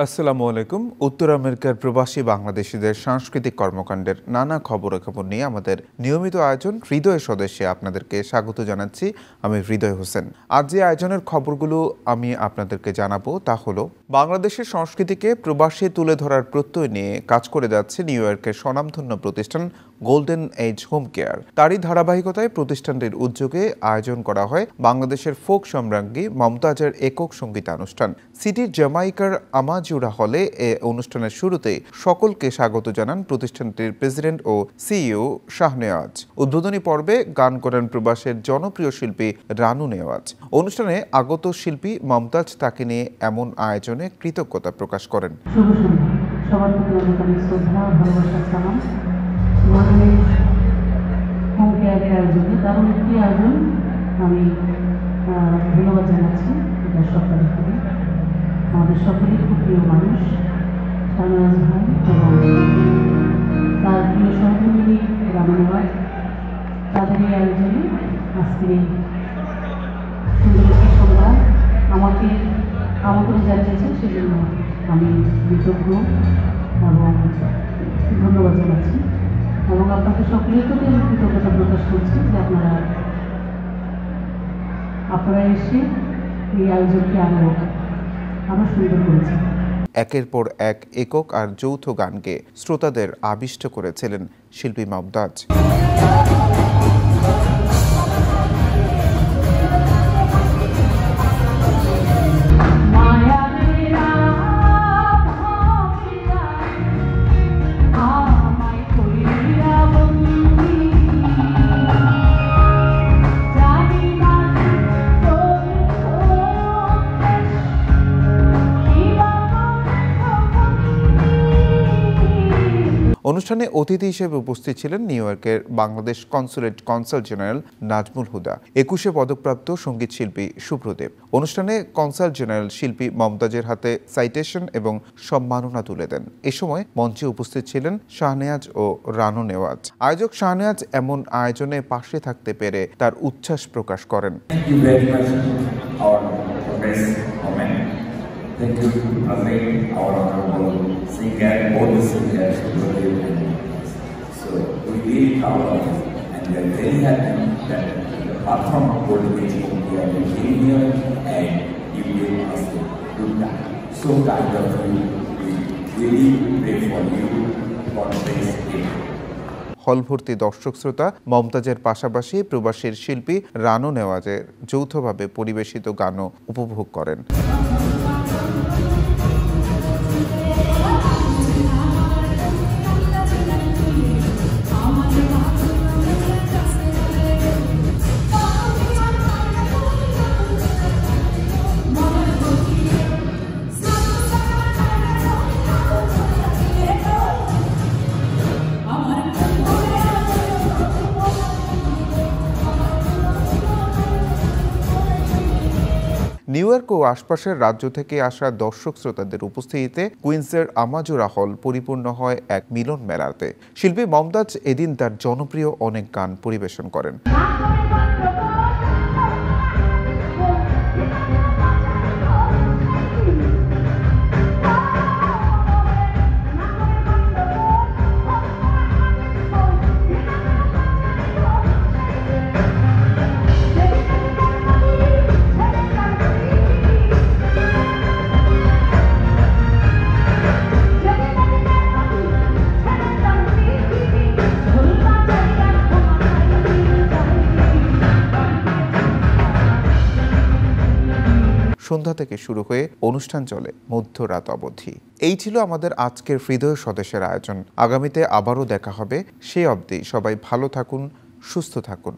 আসসালামু আলাইকুম। উত্তর আমেরিকার প্রবাসী বাংলাদেশিদের সাংস্কৃতিক কর্মকাণ্ডের নানা খবরাখবর নিয়ে আমাদের নিয়মিত আয়োজন হৃদয় সদস্যে আপনাদেরকে স্বাগত জানাচ্ছি। আমি হৃদয় হোসেন। আজ যে আয়োজনের খবরগুলো আমি আপনাদেরকে জানাবো তা হলো, বাংলাদেশের সংস্কৃতিকে প্রবাসে তুলে ধরার প্রত্যয় নিয়ে কাজ করে যাচ্ছে নিউ ইয়র্কের স্বনামধন্য প্রতিষ্ঠান গোল্ডেন এজ হোম কেয়ার। তারই ধারাবাহিকতায় প্রতিষ্ঠানটির উদ্যোগে আয়োজন করা হয় বাংলাদেশের ফোক সম্রাজ্ঞী মমতাজের একক সঙ্গীতানুষ্ঠান। সিটির জামাইকার আমাজুরা হলে এ অনুষ্ঠানের শুরুতে সকলকে স্বাগত জানান প্রতিষ্ঠানটির প্রেসিডেন্ট ও সিইও শাহনেওয়াজ। উদ্বোধনী পর্বে গান করেন প্রবাসের জনপ্রিয় শিল্পী রানু নেওয়াজ। অনুষ্ঠানে আগত শিল্পী মমতাজ তাকে নিয়ে এমন আয়োজনে কৃতজ্ঞতা প্রকাশ করেন। আমি ধন্যবাদ জানাচ্ছি আমাদের সকলেই খুব প্রিয় মানুষ শাহনেওয়াজ ভাই এবং তার প্রিয় সহকর্মী রানু নেওয়াজ, তাদের এই আয়োজনে আজকে সুন্দর একটি সন্ধ্যা আমাকে আমন্ত্রণ জানিয়েছেন, সেজন্য আমি কৃতজ্ঞ এবং ধন্যবাদ জানাচ্ছি এবং আপনাদের সকলের প্রতি আমি কৃতজ্ঞতা প্রকাশ করছি যে আপনারা এসে এই আয়োজনকে আরও সুন্দর করেছেন। একের পর এক একক আর যৌথ গানকে শ্রোতাদের আবিষ্ট করেছিলেন শিল্পী মমতাজ। অনুষ্ঠানে অতিথি হিসেবে উপস্থিত ছিলেন নিউ ইয়র্কের বাংলাদেশ কনসাল জেনারেল নাজমুল হুদা, 21 পদকপ্রাপ্ত সঙ্গীত শিল্পী সুব্রদেব। অনুষ্ঠানে কনসাল জেনারেল শিল্পী মমতাজের হাতে সাইটেশন এবং সম্মাননা তুলে দেন। এ সময় মঞ্চে উপস্থিত ছিলেন শাহনেওয়াজ ও রানু নেওয়াজ। আয়োজক শাহনেওয়াজ এমন আয়োজনে পাশে থাকতে পেরে তার উচ্ছ্বাস প্রকাশ করেন। Thank you, our honorable singer, all the singers who were here. So we really proud of it, and we are very happy that the platform of Golden Age Home Care came here and you gave us a good time. So kind of you, we really pray for you for this day. হল ভর্তি দর্শক শ্রোতা মমতাজের পাশাপাশি প্রবাসীর শিল্পী রানু নেওয়াজের যৌথভাবে পরিবেশিত গানও উপভোগ করেন। নিউ ইয়র্ক ও আশপাশের রাজ্য থেকে আসা দর্শক শ্রোতাদের উপস্থিতিতে কুইন্সের আমাজুরা হল পরিপূর্ণ হয় এক মিলন মেলাতে। শিল্পী মমতাজ এদিন তার জনপ্রিয় অনেক গান পরিবেশন করেন। সন্ধ্যা থেকে শুরু হয়ে অনুষ্ঠান চলে মধ্যরাত অবধি। এই ছিল আমাদের আজকের হৃদয় সদস্যের আয়োজন। আগামীতে আবারও দেখা হবে। সে অবধি সবাই ভালো থাকুন, সুস্থ থাকুন।